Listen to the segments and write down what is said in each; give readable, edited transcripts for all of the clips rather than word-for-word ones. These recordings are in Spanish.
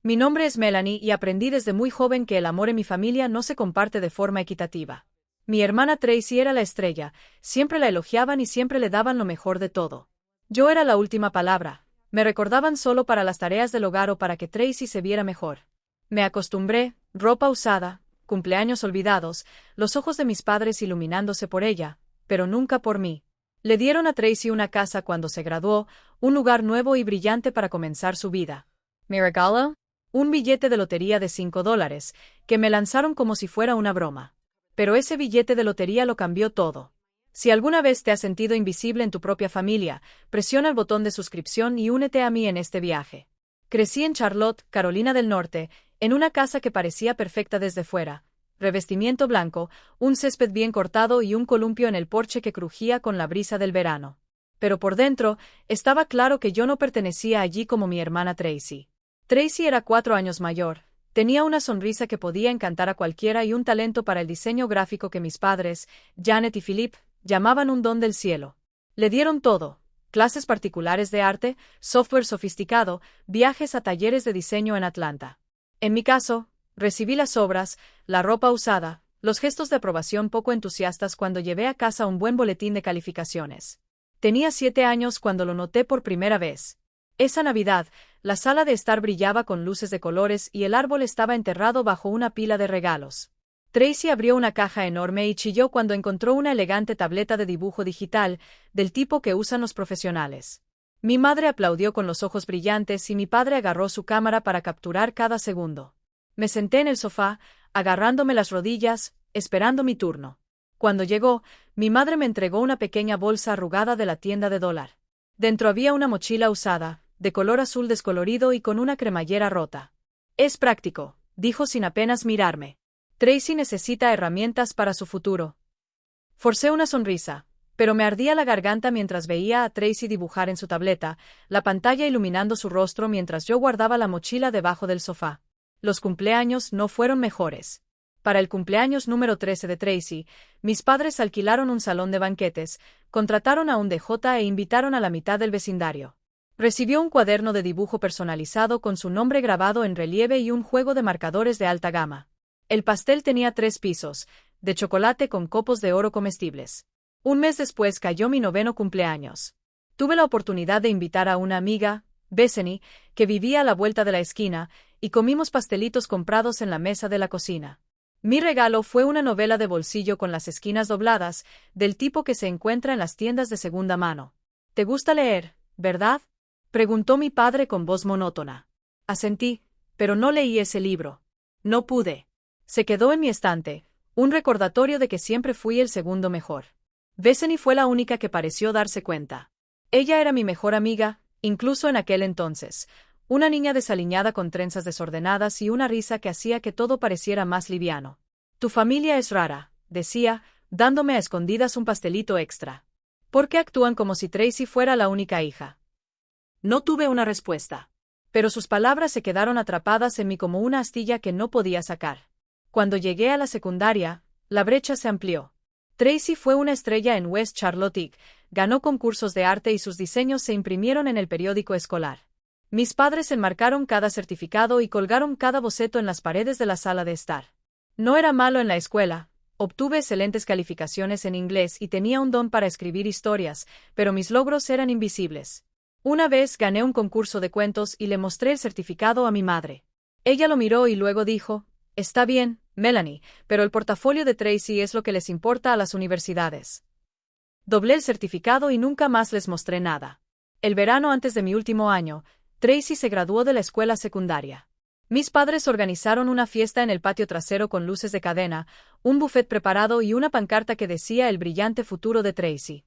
Mi nombre es Melanie y aprendí desde muy joven que el amor en mi familia no se comparte de forma equitativa. Mi hermana Tracy era la estrella, siempre la elogiaban y siempre le daban lo mejor de todo. Yo era la última palabra, me recordaban solo para las tareas del hogar o para que Tracy se viera mejor. Me acostumbré, ropa usada, cumpleaños olvidados, los ojos de mis padres iluminándose por ella, pero nunca por mí. Le dieron a Tracy una casa cuando se graduó, un lugar nuevo y brillante para comenzar su vida. ¿Me regaló? Un billete de lotería de $5, que me lanzaron como si fuera una broma. Pero ese billete de lotería lo cambió todo. Si alguna vez te has sentido invisible en tu propia familia, presiona el botón de suscripción y únete a mí en este viaje. Crecí en Charlotte, Carolina del Norte, en una casa que parecía perfecta desde fuera. Revestimiento blanco, un césped bien cortado y un columpio en el porche que crujía con la brisa del verano. Pero por dentro, estaba claro que yo no pertenecía allí como mi hermana Tracy. Tracy era 4 años mayor, tenía una sonrisa que podía encantar a cualquiera y un talento para el diseño gráfico que mis padres, Janet y Philip, llamaban un don del cielo. Le dieron todo: clases particulares de arte, software sofisticado, viajes a talleres de diseño en Atlanta. En mi caso, recibí las obras, la ropa usada, los gestos de aprobación poco entusiastas cuando llevé a casa un buen boletín de calificaciones. Tenía 7 años cuando lo noté por primera vez. Esa Navidad, la sala de estar brillaba con luces de colores y el árbol estaba enterrado bajo una pila de regalos. Tracy abrió una caja enorme y chilló cuando encontró una elegante tableta de dibujo digital, del tipo que usan los profesionales. Mi madre aplaudió con los ojos brillantes y mi padre agarró su cámara para capturar cada segundo. Me senté en el sofá, agarrándome las rodillas, esperando mi turno. Cuando llegó, mi madre me entregó una pequeña bolsa arrugada de la tienda de dólar. Dentro había una mochila usada, de color azul descolorido y con una cremallera rota. Es práctico, dijo sin apenas mirarme. Tracy necesita herramientas para su futuro. Forcé una sonrisa, pero me ardía la garganta mientras veía a Tracy dibujar en su tableta, la pantalla iluminando su rostro mientras yo guardaba la mochila debajo del sofá. Los cumpleaños no fueron mejores. Para el cumpleaños número 13 de Tracy, mis padres alquilaron un salón de banquetes, contrataron a un DJ e invitaron a la mitad del vecindario. Recibió un cuaderno de dibujo personalizado con su nombre grabado en relieve y un juego de marcadores de alta gama. El pastel tenía 3 pisos, de chocolate con copos de oro comestibles. Un mes después cayó mi 9º cumpleaños. Tuve la oportunidad de invitar a una amiga, Bethany, que vivía a la vuelta de la esquina, y comimos pastelitos comprados en la mesa de la cocina. Mi regalo fue una novela de bolsillo con las esquinas dobladas, del tipo que se encuentra en las tiendas de segunda mano. ¿Te gusta leer, verdad?, preguntó mi padre con voz monótona. Asentí, pero no leí ese libro. No pude. Se quedó en mi estante, un recordatorio de que siempre fui el segundo mejor. Bethany fue la única que pareció darse cuenta. Ella era mi mejor amiga, incluso en aquel entonces, una niña desaliñada con trenzas desordenadas y una risa que hacía que todo pareciera más liviano. Tu familia es rara, decía, dándome a escondidas un pastelito extra. ¿Por qué actúan como si Tracy fuera la única hija? No tuve una respuesta. Pero sus palabras se quedaron atrapadas en mí como una astilla que no podía sacar. Cuando llegué a la secundaria, la brecha se amplió. Tracy fue una estrella en West Charlotte, ganó concursos de arte y sus diseños se imprimieron en el periódico escolar. Mis padres enmarcaron cada certificado y colgaron cada boceto en las paredes de la sala de estar. No era malo en la escuela, obtuve excelentes calificaciones en inglés y tenía un don para escribir historias, pero mis logros eran invisibles. Una vez gané un concurso de cuentos y le mostré el certificado a mi madre. Ella lo miró y luego dijo: «Está bien, Melanie, pero el portafolio de Tracy es lo que les importa a las universidades». Doblé el certificado y nunca más les mostré nada. El verano antes de mi último año, Tracy se graduó de la escuela secundaria. Mis padres organizaron una fiesta en el patio trasero con luces de cadena, un buffet preparado y una pancarta que decía el brillante futuro de Tracy.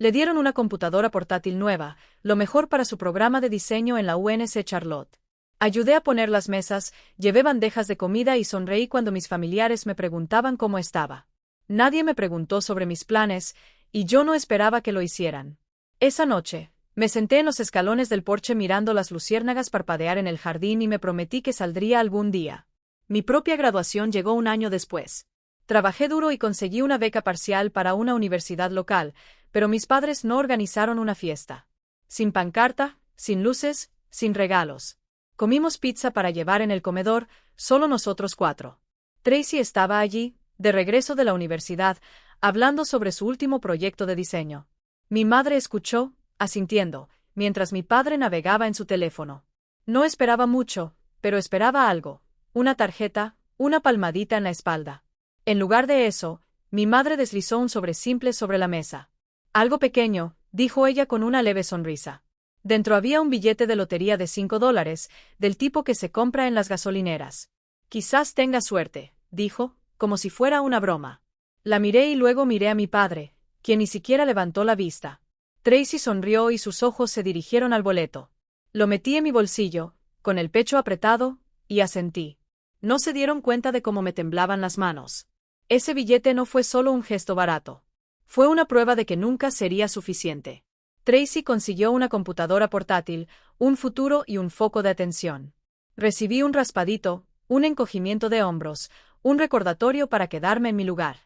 Le dieron una computadora portátil nueva, lo mejor para su programa de diseño en la UNC Charlotte. Ayudé a poner las mesas, llevé bandejas de comida y sonreí cuando mis familiares me preguntaban cómo estaba. Nadie me preguntó sobre mis planes, y yo no esperaba que lo hicieran. Esa noche, me senté en los escalones del porche mirando las luciérnagas parpadear en el jardín y me prometí que saldría algún día. Mi propia graduación llegó un año después. Trabajé duro y conseguí una beca parcial para una universidad local, pero mis padres no organizaron una fiesta. Sin pancarta, sin luces, sin regalos. Comimos pizza para llevar en el comedor, solo nosotros 4. Tracy estaba allí, de regreso de la universidad, hablando sobre su último proyecto de diseño. Mi madre escuchó, asintiendo, mientras mi padre navegaba en su teléfono. No esperaba mucho, pero esperaba algo, una tarjeta, una palmadita en la espalda. En lugar de eso, mi madre deslizó un sobre simple sobre la mesa. Algo pequeño, dijo ella con una leve sonrisa. Dentro había un billete de lotería de $5, del tipo que se compra en las gasolineras. Quizás tenga suerte, dijo, como si fuera una broma. La miré y luego miré a mi padre, quien ni siquiera levantó la vista. Tracy sonrió y sus ojos se dirigieron al boleto. Lo metí en mi bolsillo, con el pecho apretado, y asentí. No se dieron cuenta de cómo me temblaban las manos. Ese billete no fue solo un gesto barato. Fue una prueba de que nunca sería suficiente. Tracy consiguió una computadora portátil, un futuro y un foco de atención. Recibí un raspadito, un encogimiento de hombros, un recordatorio para quedarme en mi lugar.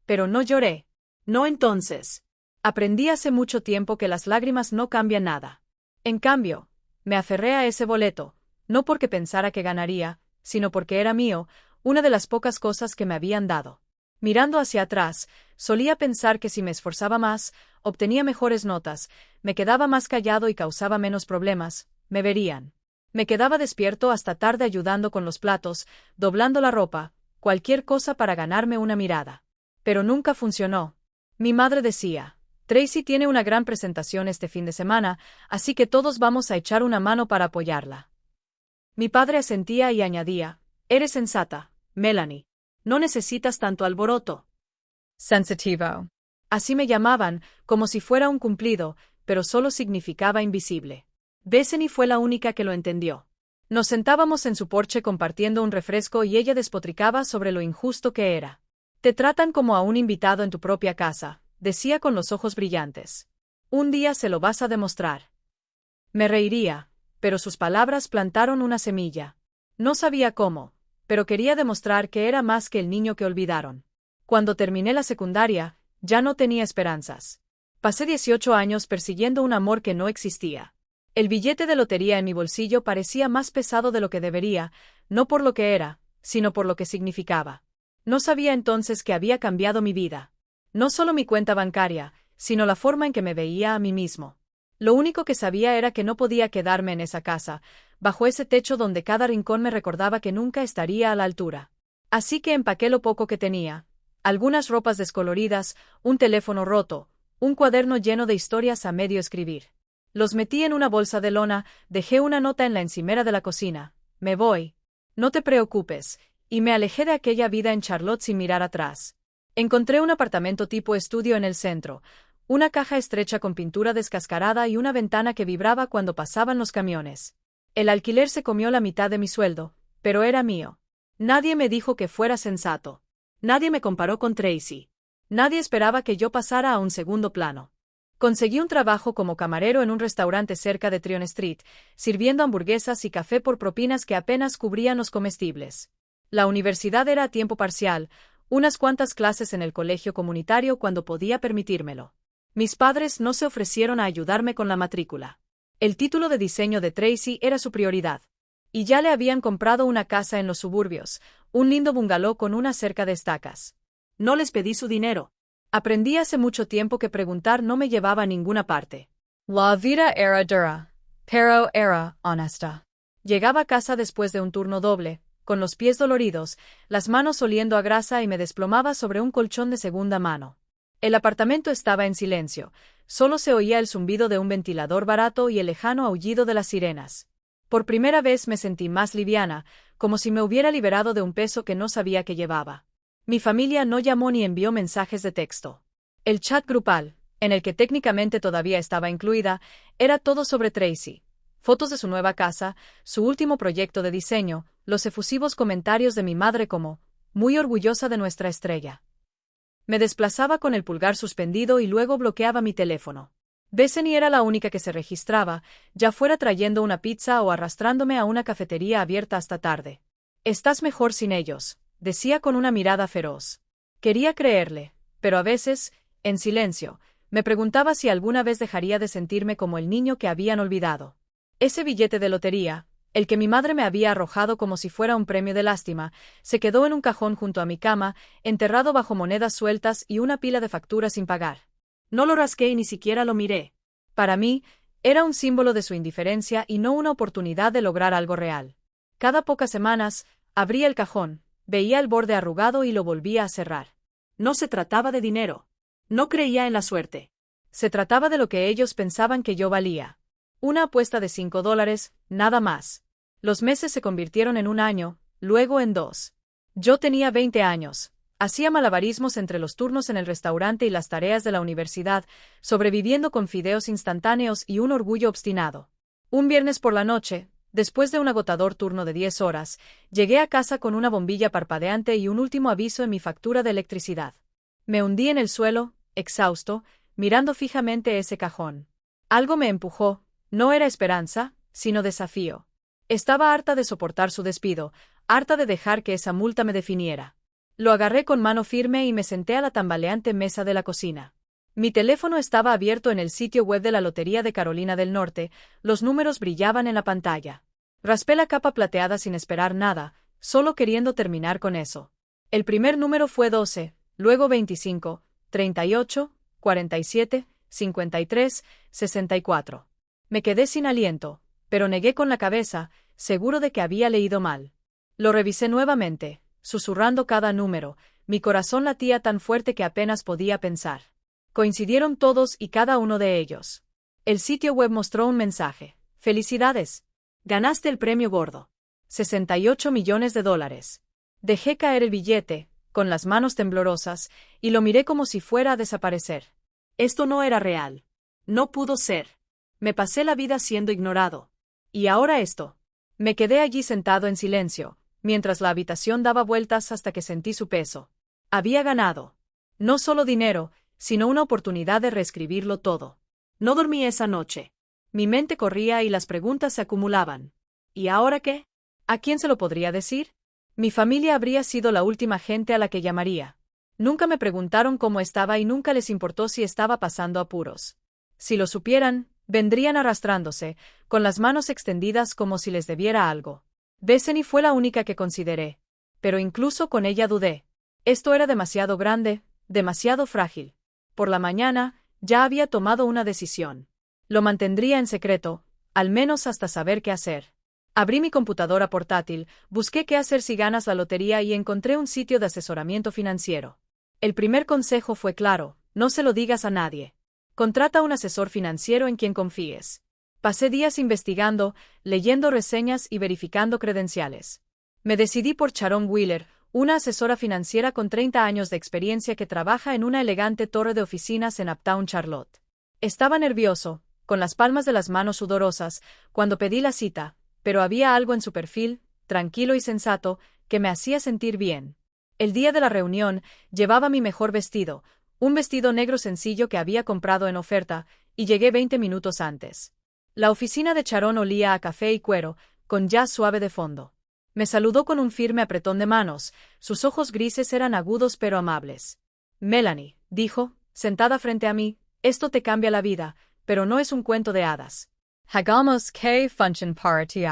Pero no lloré. No entonces. Aprendí hace mucho tiempo que las lágrimas no cambian nada. En cambio, me aferré a ese boleto, no porque pensara que ganaría, sino porque era mío, una de las pocas cosas que me habían dado. Mirando hacia atrás, solía pensar que si me esforzaba más, obtenía mejores notas, me quedaba más callado y causaba menos problemas, me verían. Me quedaba despierto hasta tarde ayudando con los platos, doblando la ropa, cualquier cosa para ganarme una mirada. Pero nunca funcionó. Mi madre decía, Tracy tiene una gran presentación este fin de semana, así que todos vamos a echar una mano para apoyarla. Mi padre asentía y añadía, eres sensata, Melanie. No necesitas tanto alboroto. Sensitivo. Así me llamaban, como si fuera un cumplido, pero solo significaba invisible. Bethany fue la única que lo entendió. Nos sentábamos en su porche compartiendo un refresco y ella despotricaba sobre lo injusto que era. Te tratan como a un invitado en tu propia casa, decía con los ojos brillantes. Un día se lo vas a demostrar. Me reiría, pero sus palabras plantaron una semilla. No sabía cómo, pero quería demostrar que era más que el niño que olvidaron. Cuando terminé la secundaria, ya no tenía esperanzas. Pasé 18 años persiguiendo un amor que no existía. El billete de lotería en mi bolsillo parecía más pesado de lo que debería, no por lo que era, sino por lo que significaba. No sabía entonces que había cambiado mi vida. No solo mi cuenta bancaria, sino la forma en que me veía a mí mismo. Lo único que sabía era que no podía quedarme en esa casa, bajo ese techo donde cada rincón me recordaba que nunca estaría a la altura. Así que empaqué lo poco que tenía, algunas ropas descoloridas, un teléfono roto, un cuaderno lleno de historias a medio escribir. Los metí en una bolsa de lona, dejé una nota en la encimera de la cocina. Me voy. No te preocupes, y me alejé de aquella vida en Charlotte sin mirar atrás. Encontré un apartamento tipo estudio en el centro, una caja estrecha con pintura descascarada y una ventana que vibraba cuando pasaban los camiones. El alquiler se comió la mitad de mi sueldo, pero era mío. Nadie me dijo que fuera sensato. Nadie me comparó con Tracy. Nadie esperaba que yo pasara a un segundo plano. Conseguí un trabajo como camarero en un restaurante cerca de Tryon Street, sirviendo hamburguesas y café por propinas que apenas cubrían los comestibles. La universidad era a tiempo parcial, unas cuantas clases en el colegio comunitario cuando podía permitírmelo. Mis padres no se ofrecieron a ayudarme con la matrícula. El título de diseño de Tracy era su prioridad. Y ya le habían comprado una casa en los suburbios, un lindo bungalow con una cerca de estacas. No les pedí su dinero. Aprendí hace mucho tiempo que preguntar no me llevaba a ninguna parte. La vida era dura, pero era honesta. Llegaba a casa después de un turno doble, con los pies doloridos, las manos oliendo a grasa y me desplomaba sobre un colchón de segunda mano. El apartamento estaba en silencio, solo se oía el zumbido de un ventilador barato y el lejano aullido de las sirenas. Por primera vez me sentí más liviana, como si me hubiera liberado de un peso que no sabía que llevaba. Mi familia no llamó ni envió mensajes de texto. El chat grupal, en el que técnicamente todavía estaba incluida, era todo sobre Tracy. Fotos de su nueva casa, su último proyecto de diseño, los efusivos comentarios de mi madre como, muy orgullosa de nuestra estrella. Me desplazaba con el pulgar suspendido y luego bloqueaba mi teléfono. Bethany era la única que se registraba, ya fuera trayendo una pizza o arrastrándome a una cafetería abierta hasta tarde. Estás mejor sin ellos, decía con una mirada feroz. Quería creerle, pero a veces, en silencio, me preguntaba si alguna vez dejaría de sentirme como el niño que habían olvidado. Ese billete de lotería, El que mi madre me había arrojado como si fuera un premio de lástima, se quedó en un cajón junto a mi cama, enterrado bajo monedas sueltas y una pila de facturas sin pagar. No lo rasqué y ni siquiera lo miré. Para mí, era un símbolo de su indiferencia y no una oportunidad de lograr algo real. Cada pocas semanas, abría el cajón, veía el borde arrugado y lo volvía a cerrar. No se trataba de dinero. No creía en la suerte. Se trataba de lo que ellos pensaban que yo valía. Una apuesta de $5, nada más. Los meses se convirtieron en un año, luego en 2. Yo tenía 20 años. Hacía malabarismos entre los turnos en el restaurante y las tareas de la universidad, sobreviviendo con fideos instantáneos y un orgullo obstinado. Un viernes por la noche, después de un agotador turno de 10 horas, llegué a casa con una bombilla parpadeante y un último aviso en mi factura de electricidad. Me hundí en el suelo, exhausto, mirando fijamente ese cajón. Algo me empujó, no era esperanza, sino desafío. Estaba harta de soportar su despido, harta de dejar que esa multa me definiera. Lo agarré con mano firme y me senté a la tambaleante mesa de la cocina. Mi teléfono estaba abierto en el sitio web de la Lotería de Carolina del Norte, los números brillaban en la pantalla. Raspé la capa plateada sin esperar nada, solo queriendo terminar con eso. El primer número fue 12, luego 25, 38, 47, 53, 64. Me quedé sin aliento, pero negué con la cabeza, seguro de que había leído mal. Lo revisé nuevamente, susurrando cada número, mi corazón latía tan fuerte que apenas podía pensar. Coincidieron todos y cada uno de ellos. El sitio web mostró un mensaje. ¡Felicidades! Ganaste el premio gordo. $68 millones. Dejé caer el billete, con las manos temblorosas, y lo miré como si fuera a desaparecer. Esto no era real. No pudo ser. Me pasé la vida siendo ignorado. Y ahora esto. Me quedé allí sentado en silencio, mientras la habitación daba vueltas hasta que sentí su peso. Había ganado. No solo dinero, sino una oportunidad de reescribirlo todo. No dormí esa noche. Mi mente corría y las preguntas se acumulaban. ¿Y ahora qué? ¿A quién se lo podría decir? Mi familia habría sido la última gente a la que llamaría. Nunca me preguntaron cómo estaba y nunca les importó si estaba pasando apuros. Si lo supieran, vendrían arrastrándose, con las manos extendidas como si les debiera algo. Bethany fue la única que consideré. Pero incluso con ella dudé. Esto era demasiado grande, demasiado frágil. Por la mañana, ya había tomado una decisión. Lo mantendría en secreto, al menos hasta saber qué hacer. Abrí mi computadora portátil, busqué qué hacer si ganas la lotería y encontré un sitio de asesoramiento financiero. El primer consejo fue claro, no se lo digas a nadie. Contrata un asesor financiero en quien confíes. Pasé días investigando, leyendo reseñas y verificando credenciales. Me decidí por Sharon Wheeler, una asesora financiera con 30 años de experiencia que trabaja en una elegante torre de oficinas en Uptown Charlotte. Estaba nervioso, con las palmas de las manos sudorosas, cuando pedí la cita, pero había algo en su perfil, tranquilo y sensato, que me hacía sentir bien. El día de la reunión, llevaba mi mejor vestido, un vestido negro sencillo que había comprado en oferta, y llegué 20 minutos antes. La oficina de Sharon olía a café y cuero, con jazz suave de fondo. Me saludó con un firme apretón de manos, sus ojos grises eran agudos pero amables. Melanie, dijo, sentada frente a mí, esto te cambia la vida, pero no es un cuento de hadas. Hagamos que function party.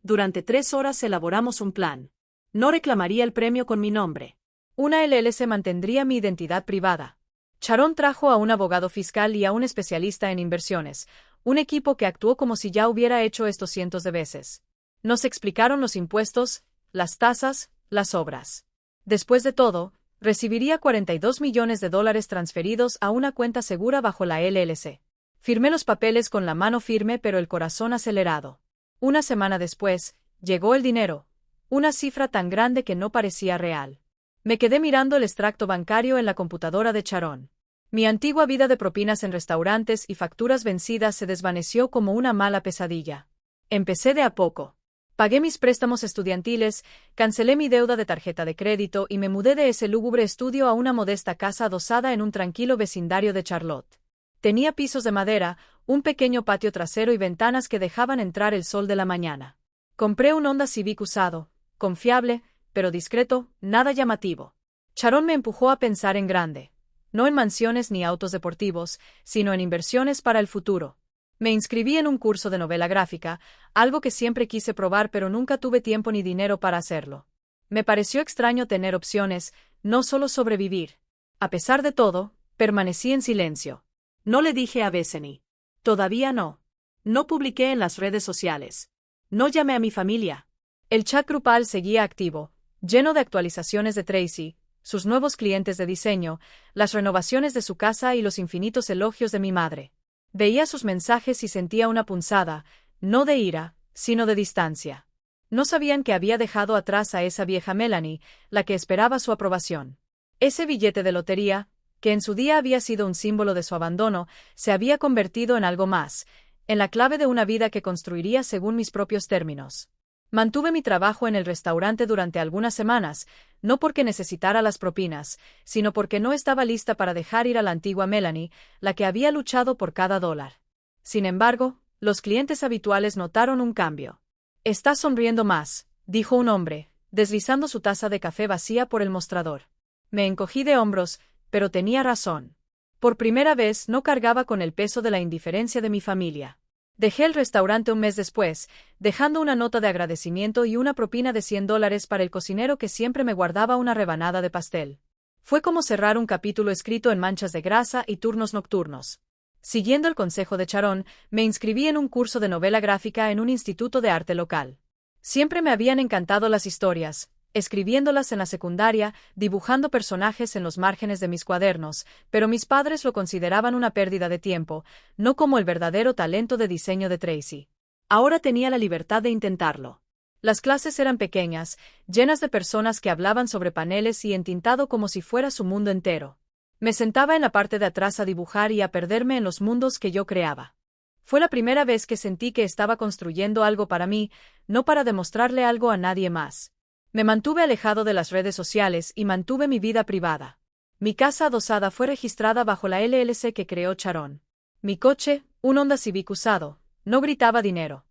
Durante 3 horas elaboramos un plan. No reclamaría el premio con mi nombre. Una LLC mantendría mi identidad privada. Sharon trajo a un abogado fiscal y a un especialista en inversiones, un equipo que actuó como si ya hubiera hecho esto cientos de veces. Nos explicaron los impuestos, las tasas, las obras. Después de todo, recibiría $42 millones transferidos a una cuenta segura bajo la LLC. Firmé los papeles con la mano firme pero el corazón acelerado. Una semana después, llegó el dinero, una cifra tan grande que no parecía real. Me quedé mirando el extracto bancario en la computadora de Sharon. Mi antigua vida de propinas en restaurantes y facturas vencidas se desvaneció como una mala pesadilla. Empecé de a poco. Pagué mis préstamos estudiantiles, cancelé mi deuda de tarjeta de crédito y me mudé de ese lúgubre estudio a una modesta casa adosada en un tranquilo vecindario de Charlotte. Tenía pisos de madera, un pequeño patio trasero y ventanas que dejaban entrar el sol de la mañana. Compré un Honda Civic usado, confiable, pero discreto, nada llamativo. Sharon me empujó a pensar en grande. No en mansiones ni autos deportivos, sino en inversiones para el futuro. Me inscribí en un curso de novela gráfica, algo que siempre quise probar pero nunca tuve tiempo ni dinero para hacerlo. Me pareció extraño tener opciones, no solo sobrevivir. A pesar de todo, permanecí en silencio. No le dije a Bethany. Todavía no. No publiqué en las redes sociales. No llamé a mi familia. El chat grupal seguía activo, lleno de actualizaciones de Tracy, sus nuevos clientes de diseño, las renovaciones de su casa y los infinitos elogios de mi madre. Veía sus mensajes y sentía una punzada, no de ira, sino de distancia. No sabían que había dejado atrás a esa vieja Melanie, la que esperaba su aprobación. Ese billete de lotería, que en su día había sido un símbolo de su abandono, se había convertido en algo más, en la clave de una vida que construiría según mis propios términos. Mantuve mi trabajo en el restaurante durante algunas semanas, no porque necesitara las propinas, sino porque no estaba lista para dejar ir a la antigua Melanie, la que había luchado por cada dólar. Sin embargo, los clientes habituales notaron un cambio. «Estás sonriendo más», dijo un hombre, deslizando su taza de café vacía por el mostrador. Me encogí de hombros, pero tenía razón. Por primera vez no cargaba con el peso de la indiferencia de mi familia. Dejé el restaurante un mes después, dejando una nota de agradecimiento y una propina de $100 para el cocinero que siempre me guardaba una rebanada de pastel. Fue como cerrar un capítulo escrito en manchas de grasa y turnos nocturnos. Siguiendo el consejo de Sharon, me inscribí en un curso de novela gráfica en un instituto de arte local. Siempre me habían encantado las historias, escribiéndolas en la secundaria, dibujando personajes en los márgenes de mis cuadernos, pero mis padres lo consideraban una pérdida de tiempo, no como el verdadero talento de diseño de Tracy. Ahora tenía la libertad de intentarlo. Las clases eran pequeñas, llenas de personas que hablaban sobre paneles y entintado como si fuera su mundo entero. Me sentaba en la parte de atrás a dibujar y a perderme en los mundos que yo creaba. Fue la primera vez que sentí que estaba construyendo algo para mí, no para demostrarle algo a nadie más. Me mantuve alejado de las redes sociales y mantuve mi vida privada. Mi casa adosada fue registrada bajo la LLC que creó Sharon. Mi coche, un Honda Civic usado, no gritaba dinero.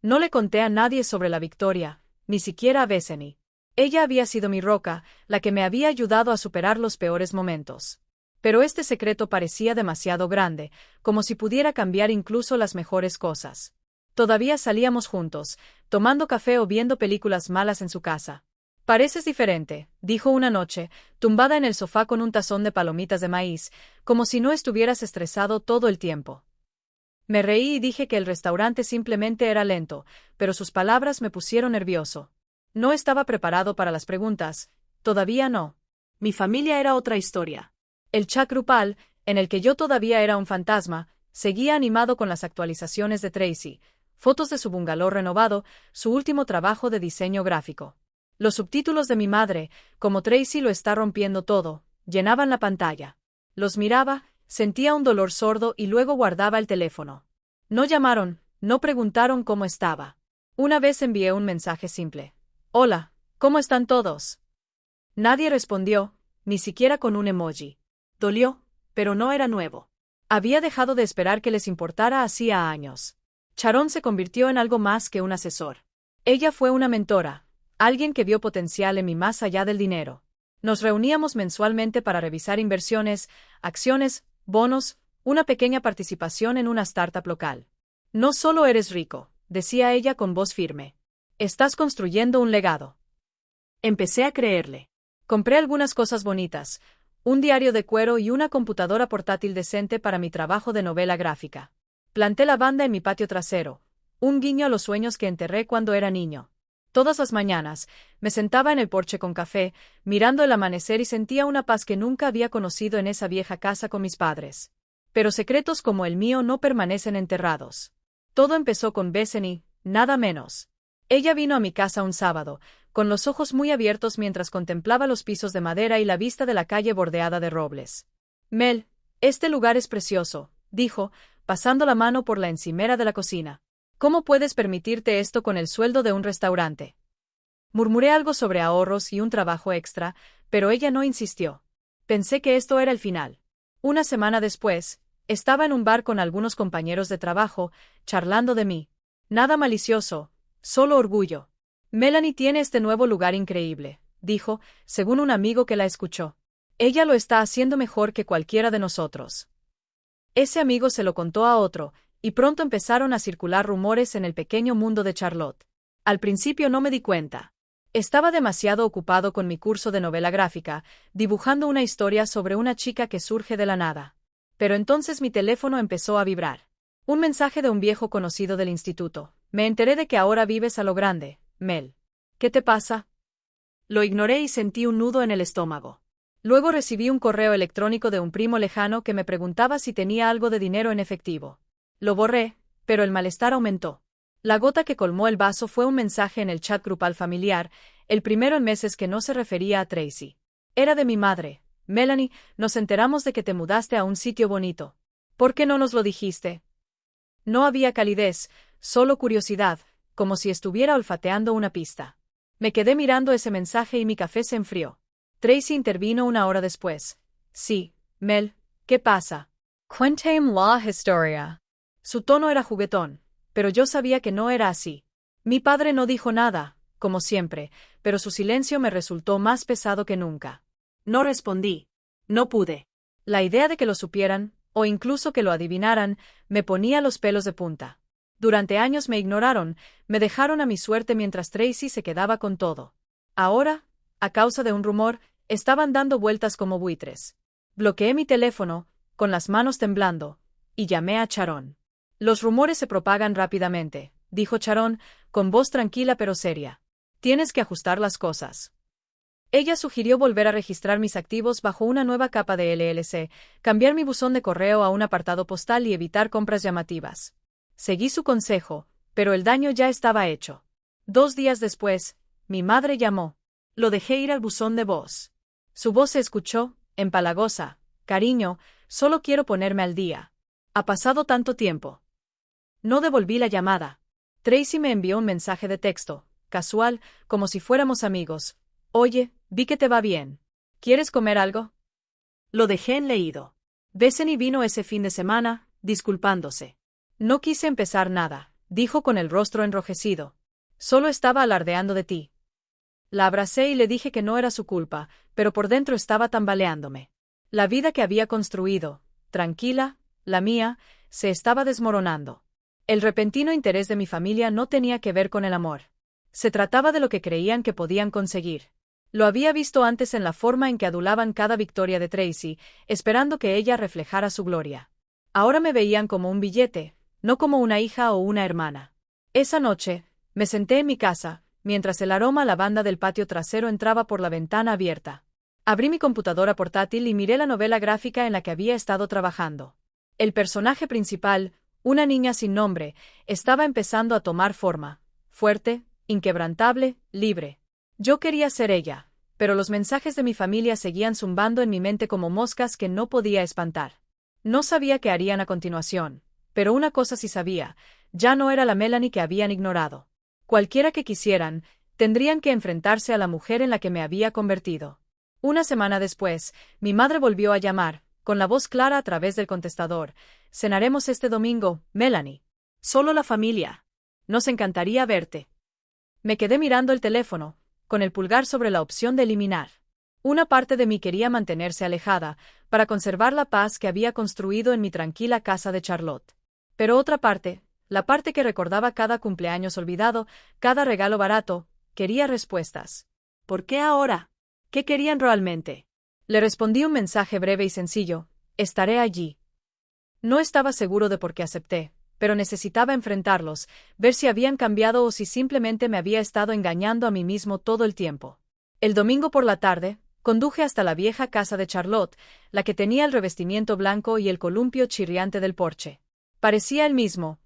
No le conté a nadie sobre la victoria, ni siquiera a Bethany. Ella había sido mi roca, la que me había ayudado a superar los peores momentos. Pero este secreto parecía demasiado grande, como si pudiera cambiar incluso las mejores cosas. Todavía salíamos juntos, tomando café o viendo películas malas en su casa. «Pareces diferente», dijo una noche, tumbada en el sofá con un tazón de palomitas de maíz, como si no estuvieras estresado todo el tiempo. Me reí y dije que el restaurante simplemente era lento, pero sus palabras me pusieron nervioso. No estaba preparado para las preguntas, todavía no. Mi familia era otra historia. El chat grupal, en el que yo todavía era un fantasma, seguía animado con las actualizaciones de Tracy, fotos de su bungalow renovado, su último trabajo de diseño gráfico. Los subtítulos de mi madre, como Tracy lo está rompiendo todo, llenaban la pantalla. Los miraba, sentía un dolor sordo y luego guardaba el teléfono. No llamaron, no preguntaron cómo estaba. Una vez envié un mensaje simple. «Hola, ¿cómo están todos?» Nadie respondió, ni siquiera con un emoji. Dolió, pero no era nuevo. Había dejado de esperar que les importara hacía años. Sharon se convirtió en algo más que un asesor. Ella fue una mentora, alguien que vio potencial en mí más allá del dinero. Nos reuníamos mensualmente para revisar inversiones, acciones, bonos, una pequeña participación en una startup local. «No solo eres rico», decía ella con voz firme. «Estás construyendo un legado». Empecé a creerle. Compré algunas cosas bonitas, un diario de cuero y una computadora portátil decente para mi trabajo de novela gráfica. Planté lavanda en mi patio trasero, un guiño a los sueños que enterré cuando era niño. Todas las mañanas, me sentaba en el porche con café, mirando el amanecer y sentía una paz que nunca había conocido en esa vieja casa con mis padres. Pero secretos como el mío no permanecen enterrados. Todo empezó con Bethany, nada menos. Ella vino a mi casa un sábado, con los ojos muy abiertos mientras contemplaba los pisos de madera y la vista de la calle bordeada de robles. «Mel, este lugar es precioso», dijo, pasando la mano por la encimera de la cocina. «¿Cómo puedes permitirte esto con el sueldo de un restaurante?» Murmuré algo sobre ahorros y un trabajo extra, pero ella no insistió. Pensé que esto era el final. Una semana después, estaba en un bar con algunos compañeros de trabajo, charlando de mí. Nada malicioso, solo orgullo. «Melanie tiene este nuevo lugar increíble», dijo, según un amigo que la escuchó. «Ella lo está haciendo mejor que cualquiera de nosotros». Ese amigo se lo contó a otro, y pronto empezaron a circular rumores en el pequeño mundo de Charlotte. Al principio no me di cuenta. Estaba demasiado ocupado con mi curso de novela gráfica, dibujando una historia sobre una chica que surge de la nada. Pero entonces mi teléfono empezó a vibrar. Un mensaje de un viejo conocido del instituto. Me enteré de que ahora vives a lo grande, Mel. ¿Qué te pasa? Lo ignoré y sentí un nudo en el estómago. Luego recibí un correo electrónico de un primo lejano que me preguntaba si tenía algo de dinero en efectivo. Lo borré, pero el malestar aumentó. La gota que colmó el vaso fue un mensaje en el chat grupal familiar, el primero en meses que no se refería a Tracy. Era de mi madre. Melanie, nos enteramos de que te mudaste a un sitio bonito. ¿Por qué no nos lo dijiste? No había calidez, solo curiosidad, como si estuviera olfateando una pista. Me quedé mirando ese mensaje y mi café se enfrió. Tracy intervino una hora después. Sí, Mel, ¿qué pasa? Cuéntame la historia. Su tono era juguetón, pero yo sabía que no era así. Mi padre no dijo nada, como siempre, pero su silencio me resultó más pesado que nunca. No respondí. No pude. La idea de que lo supieran, o incluso que lo adivinaran, me ponía los pelos de punta. Durante años me ignoraron, me dejaron a mi suerte mientras Tracy se quedaba con todo. Ahora, a causa de un rumor, estaban dando vueltas como buitres. Bloqueé mi teléfono, con las manos temblando, y llamé a Sharon. Los rumores se propagan rápidamente, dijo Sharon, con voz tranquila pero seria. Tienes que ajustar las cosas. Ella sugirió volver a registrar mis activos bajo una nueva capa de LLC, cambiar mi buzón de correo a un apartado postal y evitar compras llamativas. Seguí su consejo, pero el daño ya estaba hecho. 2 días después, mi madre llamó. Lo dejé ir al buzón de voz. Su voz se escuchó, empalagosa. Cariño, solo quiero ponerme al día. Ha pasado tanto tiempo. No devolví la llamada. Tracy me envió un mensaje de texto, casual, como si fuéramos amigos. Oye, vi que te va bien. ¿Quieres comer algo? Lo dejé en leído. Bethany vino ese fin de semana, disculpándose. No quise empezar nada, dijo con el rostro enrojecido. Solo estaba alardeando de ti. La abracé y le dije que no era su culpa, pero por dentro estaba tambaleándome. La vida que había construido, tranquila, la mía, se estaba desmoronando. El repentino interés de mi familia no tenía que ver con el amor. Se trataba de lo que creían que podían conseguir. Lo había visto antes en la forma en que adulaban cada victoria de Tracy, esperando que ella reflejara su gloria. Ahora me veían como un billete, no como una hija o una hermana. Esa noche, me senté en mi casa, mientras el aroma a lavanda del patio trasero entraba por la ventana abierta. Abrí mi computadora portátil y miré la novela gráfica en la que había estado trabajando. El personaje principal, una niña sin nombre, estaba empezando a tomar forma, fuerte, inquebrantable, libre. Yo quería ser ella, pero los mensajes de mi familia seguían zumbando en mi mente como moscas que no podía espantar. No sabía qué harían a continuación, pero una cosa sí sabía, ya no era la Melanie que habían ignorado. Cualquiera que quisieran, tendrían que enfrentarse a la mujer en la que me había convertido. Una semana después, mi madre volvió a llamar, con la voz clara a través del contestador. Cenaremos este domingo, Melanie. Solo la familia. Nos encantaría verte. Me quedé mirando el teléfono, con el pulgar sobre la opción de eliminar. Una parte de mí quería mantenerse alejada, para conservar la paz que había construido en mi tranquila casa de Charlotte. Pero otra parte, la parte que recordaba cada cumpleaños olvidado, cada regalo barato, quería respuestas. ¿Por qué ahora? ¿Qué querían realmente? Le respondí un mensaje breve y sencillo: estaré allí. No estaba seguro de por qué acepté, pero necesitaba enfrentarlos, ver si habían cambiado o si simplemente me había estado engañando a mí mismo todo el tiempo. El domingo por la tarde, conduje hasta la vieja casa de Charlotte, la que tenía el revestimiento blanco y el columpio chirriante del porche. Parecía el mismo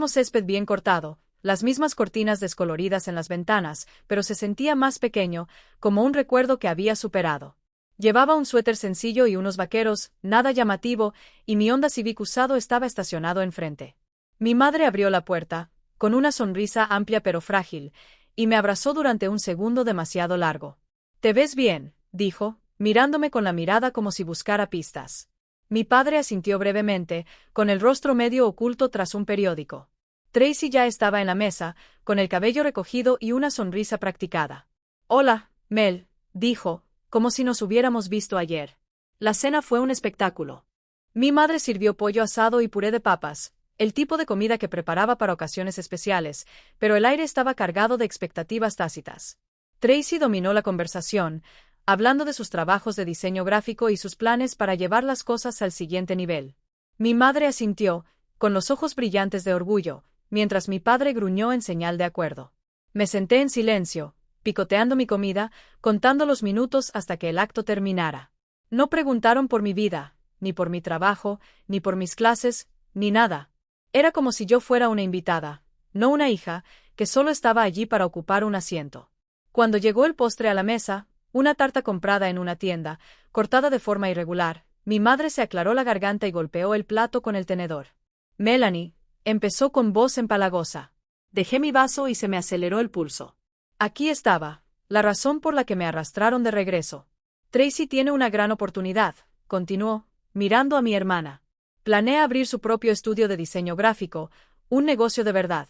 césped bien cortado, las mismas cortinas descoloridas en las ventanas, pero se sentía más pequeño, como un recuerdo que había superado. Llevaba un suéter sencillo y unos vaqueros, nada llamativo, y mi Honda Civic usado estaba estacionado enfrente. Mi madre abrió la puerta, con una sonrisa amplia pero frágil, y me abrazó durante un segundo demasiado largo. «¿Te ves bien?», dijo, mirándome con la mirada como si buscara pistas. Mi padre asintió brevemente, con el rostro medio oculto tras un periódico. Tracy ya estaba en la mesa, con el cabello recogido y una sonrisa practicada. «Hola, Mel», dijo, como si nos hubiéramos visto ayer. La cena fue un espectáculo. Mi madre sirvió pollo asado y puré de papas, el tipo de comida que preparaba para ocasiones especiales, pero el aire estaba cargado de expectativas tácitas. Tracy dominó la conversación, hablando de sus trabajos de diseño gráfico y sus planes para llevar las cosas al siguiente nivel. Mi madre asintió, con los ojos brillantes de orgullo, mientras mi padre gruñó en señal de acuerdo. Me senté en silencio, picoteando mi comida, contando los minutos hasta que el acto terminara. No preguntaron por mi vida, ni por mi trabajo, ni por mis clases, ni nada. Era como si yo fuera una invitada, no una hija, que solo estaba allí para ocupar un asiento. Cuando llegó el postre a la mesa, una tarta comprada en una tienda, cortada de forma irregular, mi madre se aclaró la garganta y golpeó el plato con el tenedor. Melanie, empezó con voz empalagosa. Dejé mi vaso y se me aceleró el pulso. Aquí estaba, la razón por la que me arrastraron de regreso. Tracy tiene una gran oportunidad, continuó, mirando a mi hermana. Planea abrir su propio estudio de diseño gráfico, un negocio de verdad.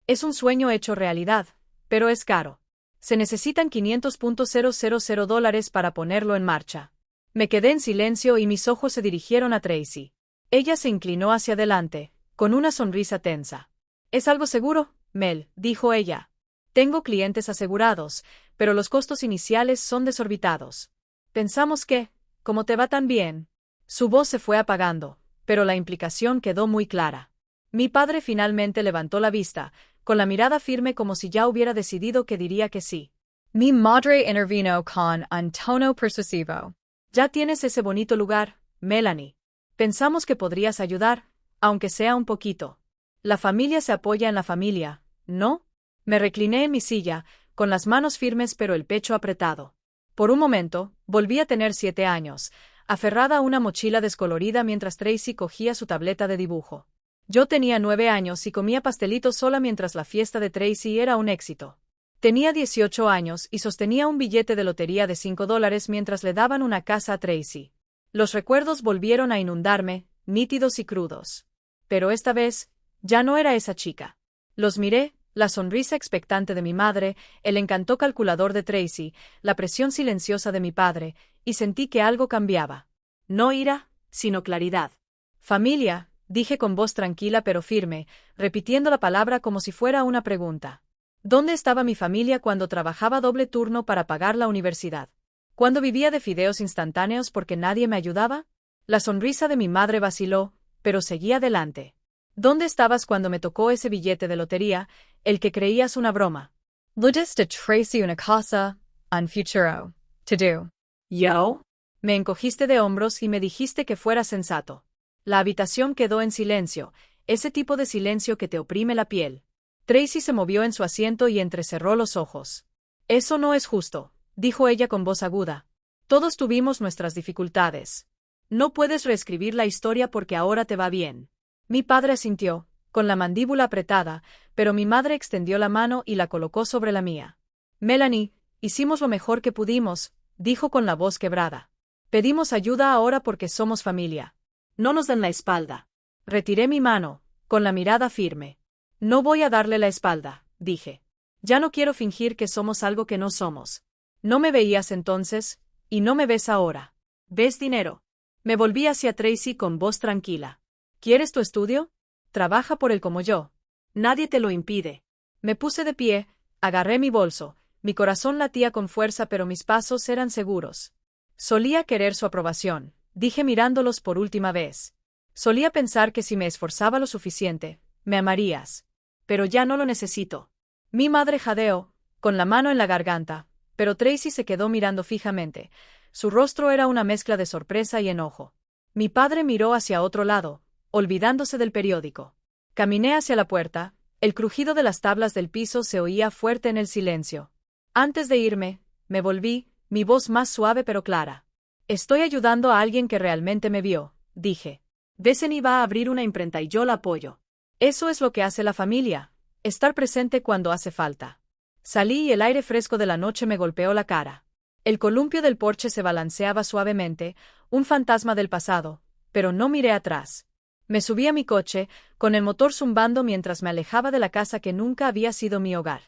Es un sueño hecho realidad, pero es caro. Se necesitan $500,000 para ponerlo en marcha. Me quedé en silencio y mis ojos se dirigieron a Tracy. Ella se inclinó hacia adelante, con una sonrisa tensa. ¿Es algo seguro, Mel?, dijo ella. Tengo clientes asegurados, pero los costos iniciales son desorbitados. Pensamos que, como te va tan bien. Su voz se fue apagando, pero la implicación quedó muy clara. Mi padre finalmente levantó la vista, con la mirada firme como si ya hubiera decidido que diría que sí. Mi madre intervino con un tono persuasivo. Ya tienes ese bonito lugar, Melanie. Pensamos que podrías ayudar, aunque sea un poquito. La familia se apoya en la familia, ¿no? Me recliné en mi silla, con las manos firmes pero el pecho apretado. Por un momento, volví a tener 7 años, aferrada a una mochila descolorida mientras Tracy cogía su tableta de dibujo. Yo tenía 9 años y comía pastelitos sola mientras la fiesta de Tracy era un éxito. Tenía 18 años y sostenía un billete de lotería de $5 mientras le daban una casa a Tracy. Los recuerdos volvieron a inundarme, nítidos y crudos. Pero esta vez, ya no era esa chica. Los miré, la sonrisa expectante de mi madre, el encanto calculador de Tracy, la presión silenciosa de mi padre, y sentí que algo cambiaba. No ira, sino claridad. Familia, dije con voz tranquila pero firme, repitiendo la palabra como si fuera una pregunta. ¿Dónde estaba mi familia cuando trabajaba doble turno para pagar la universidad? ¿Cuándo vivía de fideos instantáneos porque nadie me ayudaba? La sonrisa de mi madre vaciló, pero seguía adelante. ¿Dónde estabas cuando me tocó ese billete de lotería, el que creías una broma? Le diste a Tracy una casa, un futuro. To do. ¿Yo? Me encogiste de hombros y me dijiste que fuera sensato. La habitación quedó en silencio, ese tipo de silencio que te oprime la piel. Tracy se movió en su asiento y entrecerró los ojos. Eso no es justo, dijo ella con voz aguda. Todos tuvimos nuestras dificultades. No puedes reescribir la historia porque ahora te va bien. Mi padre asintió, con la mandíbula apretada, pero mi madre extendió la mano y la colocó sobre la mía. Melanie, hicimos lo mejor que pudimos, dijo con la voz quebrada. Pedimos ayuda ahora porque somos familia. No nos den la espalda. Retiré mi mano, con la mirada firme. No voy a darle la espalda, dije. Ya no quiero fingir que somos algo que no somos. No me veías entonces, y no me ves ahora. ¿Ves dinero? Me volví hacia Tracy con voz tranquila. ¿Quieres tu estudio? Trabaja por él como yo. Nadie te lo impide. Me puse de pie, agarré mi bolso, mi corazón latía con fuerza pero mis pasos eran seguros. Solía querer su aprobación, dije mirándolos por última vez. Solía pensar que si me esforzaba lo suficiente, me amarías. Pero ya no lo necesito. Mi madre jadeó, con la mano en la garganta, pero Tracy se quedó mirando fijamente. Su rostro era una mezcla de sorpresa y enojo. Mi padre miró hacia otro lado, olvidándose del periódico. Caminé hacia la puerta, el crujido de las tablas del piso se oía fuerte en el silencio. Antes de irme, me volví, mi voz más suave pero clara. Estoy ayudando a alguien que realmente me vio, dije. Bethany va a abrir una imprenta y yo la apoyo. Eso es lo que hace la familia, estar presente cuando hace falta. Salí y el aire fresco de la noche me golpeó la cara. El columpio del porche se balanceaba suavemente, un fantasma del pasado, pero no miré atrás. Me subí a mi coche, con el motor zumbando mientras me alejaba de la casa que nunca había sido mi hogar.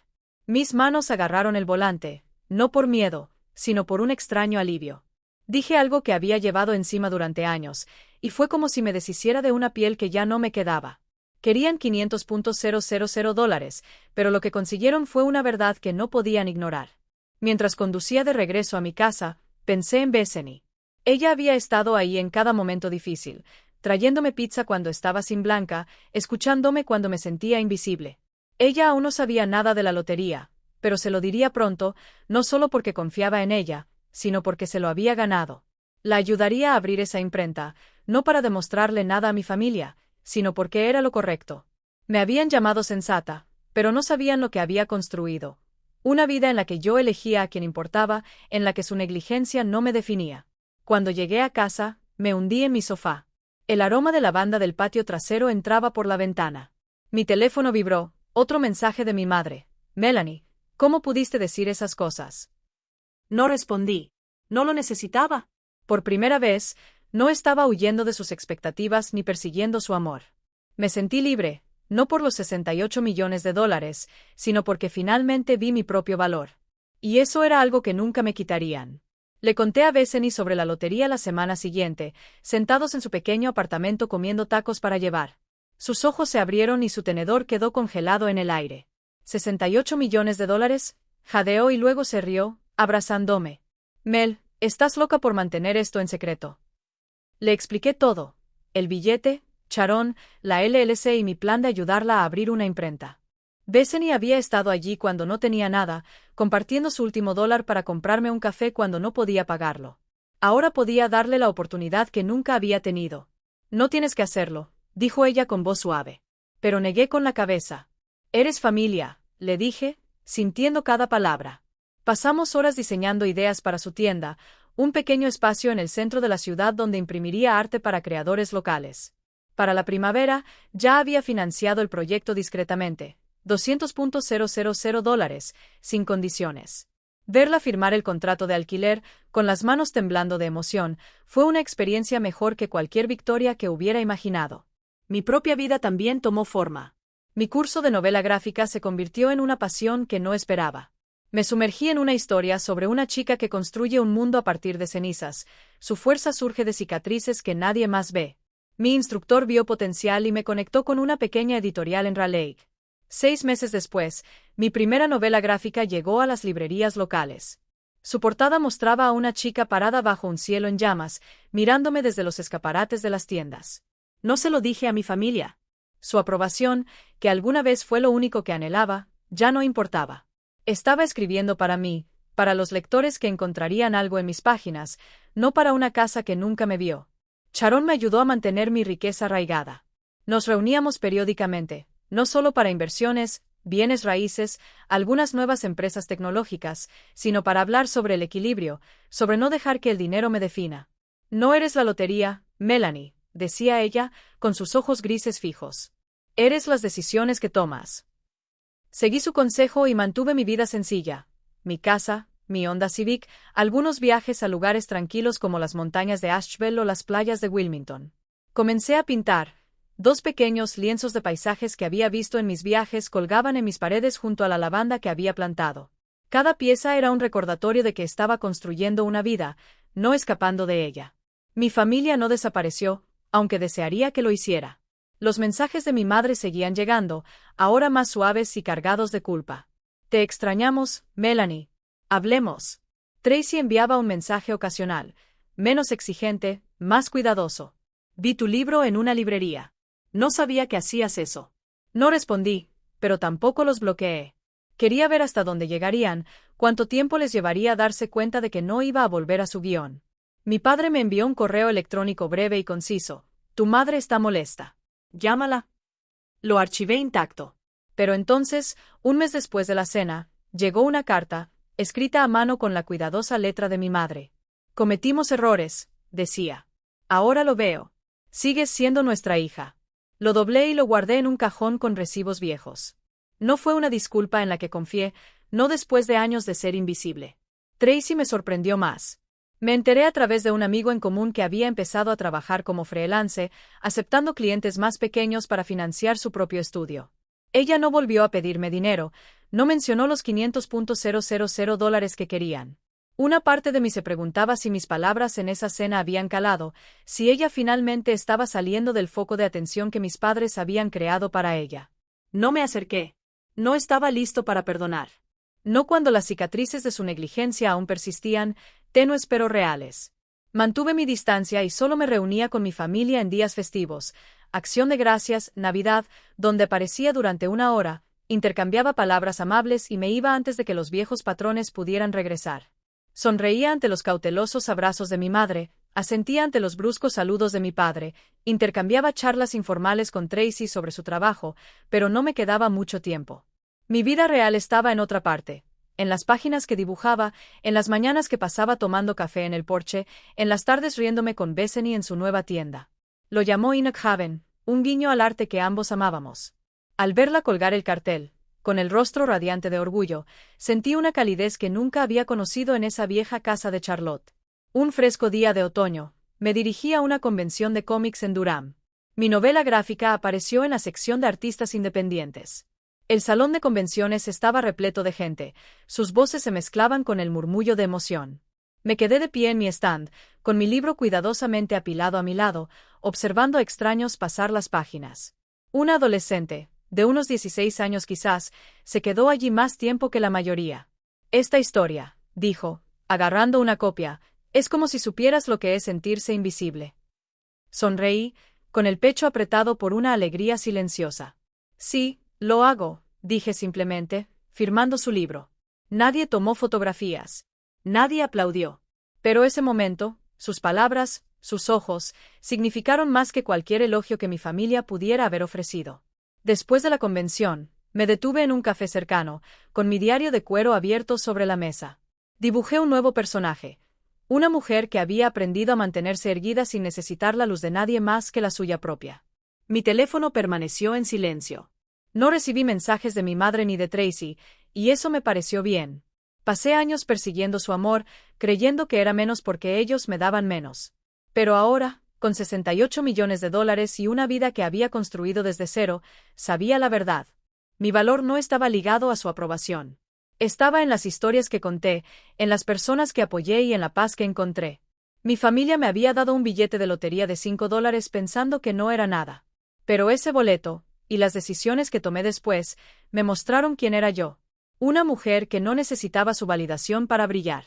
Mis manos agarraron el volante, no por miedo, sino por un extraño alivio. Dije algo que había llevado encima durante años, y fue como si me deshiciera de una piel que ya no me quedaba. Querían $500,000, pero lo que consiguieron fue una verdad que no podían ignorar. Mientras conducía de regreso a mi casa, pensé en Bethany. Ella había estado ahí en cada momento difícil, trayéndome pizza cuando estaba sin Blanca, escuchándome cuando me sentía invisible. Ella aún no sabía nada de la lotería, pero se lo diría pronto, no solo porque confiaba en ella, sino porque se lo había ganado. La ayudaría a abrir esa imprenta, no para demostrarle nada a mi familia, sino porque era lo correcto. Me habían llamado sensata, pero no sabían lo que había construido. Una vida en la que yo elegía a quien importaba, en la que su negligencia no me definía. Cuando llegué a casa, me hundí en mi sofá. El aroma de lavanda del patio trasero entraba por la ventana. Mi teléfono vibró, otro mensaje de mi madre. Melanie, ¿cómo pudiste decir esas cosas? No respondí. No lo necesitaba. Por primera vez, no estaba huyendo de sus expectativas ni persiguiendo su amor. Me sentí libre, no por los $68 millones, sino porque finalmente vi mi propio valor. Y eso era algo que nunca me quitarían. Le conté a Bethany sobre la lotería la semana siguiente, sentados en su pequeño apartamento comiendo tacos para llevar. Sus ojos se abrieron y su tenedor quedó congelado en el aire. ¿$68 millones? Jadeó y luego se rió, abrazándome. Mel, estás loca por mantener esto en secreto. Le expliqué todo. El billete, Sharon, la LLC y mi plan de ayudarla a abrir una imprenta. Bethany había estado allí cuando no tenía nada, compartiendo su último dólar para comprarme un café cuando no podía pagarlo. Ahora podía darle la oportunidad que nunca había tenido. No tienes que hacerlo, dijo ella con voz suave. Pero negué con la cabeza. Eres familia, le dije, sintiendo cada palabra. Pasamos horas diseñando ideas para su tienda, un pequeño espacio en el centro de la ciudad donde imprimiría arte para creadores locales. Para la primavera, ya había financiado el proyecto discretamente, $200,000, sin condiciones. Verla firmar el contrato de alquiler, con las manos temblando de emoción, fue una experiencia mejor que cualquier victoria que hubiera imaginado. Mi propia vida también tomó forma. Mi curso de novela gráfica se convirtió en una pasión que no esperaba. Me sumergí en una historia sobre una chica que construye un mundo a partir de cenizas. Su fuerza surge de cicatrices que nadie más ve. Mi instructor vio potencial y me conectó con una pequeña editorial en Raleigh. 6 meses después, mi primera novela gráfica llegó a las librerías locales. Su portada mostraba a una chica parada bajo un cielo en llamas, mirándome desde los escaparates de las tiendas. No se lo dije a mi familia. Su aprobación, que alguna vez fue lo único que anhelaba, ya no importaba. Estaba escribiendo para mí, para los lectores que encontrarían algo en mis páginas, no para una casa que nunca me vio. Sharon me ayudó a mantener mi riqueza arraigada. Nos reuníamos periódicamente, no solo para inversiones, bienes raíces, algunas nuevas empresas tecnológicas, sino para hablar sobre el equilibrio, sobre no dejar que el dinero me defina. No eres la lotería, Melanie, decía ella, con sus ojos grises fijos. Eres las decisiones que tomas. Seguí su consejo y mantuve mi vida sencilla. Mi casa, mi Honda Civic, algunos viajes a lugares tranquilos como las montañas de Asheville o las playas de Wilmington. Comencé a pintar. 2 pequeños lienzos de paisajes que había visto en mis viajes colgaban en mis paredes junto a la lavanda que había plantado. Cada pieza era un recordatorio de que estaba construyendo una vida, no escapando de ella. Mi familia no desapareció, aunque desearía que lo hiciera. Los mensajes de mi madre seguían llegando, ahora más suaves y cargados de culpa. Te extrañamos, Melanie. Hablemos. Tracy enviaba un mensaje ocasional, menos exigente, más cuidadoso. Vi tu libro en una librería. No sabía que hacías eso. No respondí, pero tampoco los bloqueé. Quería ver hasta dónde llegarían, cuánto tiempo les llevaría a darse cuenta de que no iba a volver a su guión. Mi padre me envió un correo electrónico breve y conciso. Tu madre está molesta. Llámala. Lo archivé intacto. Pero entonces, un mes después de la cena, llegó una carta, escrita a mano con la cuidadosa letra de mi madre. Cometimos errores, decía. Ahora lo veo. Sigues siendo nuestra hija. Lo doblé y lo guardé en un cajón con recibos viejos. No fue una disculpa en la que confié, no después de años de ser invisible. Tracy me sorprendió más. Me enteré a través de un amigo en común que había empezado a trabajar como freelance, aceptando clientes más pequeños para financiar su propio estudio. Ella no volvió a pedirme dinero, no mencionó los $500,000 que querían. Una parte de mí se preguntaba si mis palabras en esa cena habían calado, si ella finalmente estaba saliendo del foco de atención que mis padres habían creado para ella. No me acerqué. No estaba listo para perdonar. No cuando las cicatrices de su negligencia aún persistían, tenues pero reales. Mantuve mi distancia y solo me reunía con mi familia en días festivos, Acción de Gracias, Navidad, donde aparecía durante una hora, intercambiaba palabras amables y me iba antes de que los viejos patrones pudieran regresar. Sonreía ante los cautelosos abrazos de mi madre, asentía ante los bruscos saludos de mi padre, intercambiaba charlas informales con Tracy sobre su trabajo, pero no me quedaba mucho tiempo. Mi vida real estaba en otra parte, en las páginas que dibujaba, en las mañanas que pasaba tomando café en el porche, en las tardes riéndome con Bethany en su nueva tienda. Lo llamó Enoch Haven, un guiño al arte que ambos amábamos. Al verla colgar el cartel, con el rostro radiante de orgullo, sentí una calidez que nunca había conocido en esa vieja casa de Charlotte. Un fresco día de otoño, me dirigí a una convención de cómics en Durham. Mi novela gráfica apareció en la sección de artistas independientes. El salón de convenciones estaba repleto de gente, sus voces se mezclaban con el murmullo de emoción. Me quedé de pie en mi stand, con mi libro cuidadosamente apilado a mi lado, observando a extraños pasar las páginas. Una adolescente, de unos 16 años quizás, se quedó allí más tiempo que la mayoría. Esta historia, dijo, agarrando una copia, es como si supieras lo que es sentirse invisible. Sonreí, con el pecho apretado por una alegría silenciosa. Sí, lo hago, dije simplemente, firmando su libro. Nadie tomó fotografías. Nadie aplaudió. Pero ese momento, sus palabras, sus ojos, significaron más que cualquier elogio que mi familia pudiera haber ofrecido. Después de la convención, me detuve en un café cercano, con mi diario de cuero abierto sobre la mesa. Dibujé un nuevo personaje, una mujer que había aprendido a mantenerse erguida sin necesitar la luz de nadie más que la suya propia. Mi teléfono permaneció en silencio. No recibí mensajes de mi madre ni de Tracy, y eso me pareció bien. Pasé años persiguiendo su amor, creyendo que era menos porque ellos me daban menos. Pero ahora, con $68 millones y una vida que había construido desde cero, sabía la verdad. Mi valor no estaba ligado a su aprobación. Estaba en las historias que conté, en las personas que apoyé y en la paz que encontré. Mi familia me había dado un billete de lotería de $5 pensando que no era nada. Pero ese boleto, y las decisiones que tomé después, me mostraron quién era yo. Una mujer que no necesitaba su validación para brillar.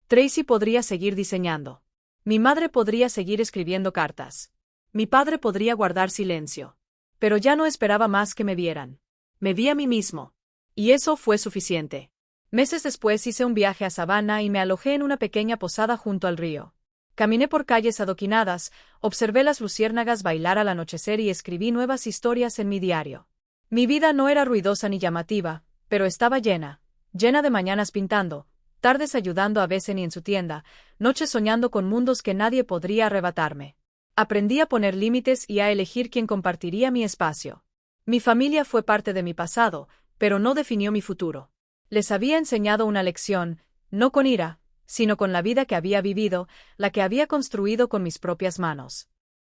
Tracy podría seguir diseñando. Mi madre podría seguir escribiendo cartas. Mi padre podría guardar silencio. Pero ya no esperaba más que me vieran. Me vi a mí mismo. Y eso fue suficiente. Meses después hice un viaje a Savannah y me alojé en una pequeña posada junto al río. Caminé por calles adoquinadas, observé las luciérnagas bailar al anochecer y escribí nuevas historias en mi diario. Mi vida no era ruidosa ni llamativa, pero estaba llena de mañanas pintando, tardes ayudando a Bethany en su tienda, noches soñando con mundos que nadie podría arrebatarme. Aprendí a poner límites y a elegir quién compartiría mi espacio. Mi familia fue parte de mi pasado, pero no definió mi futuro. Les había enseñado una lección, no con ira, sino con la vida que había vivido, la que había construido con mis propias manos.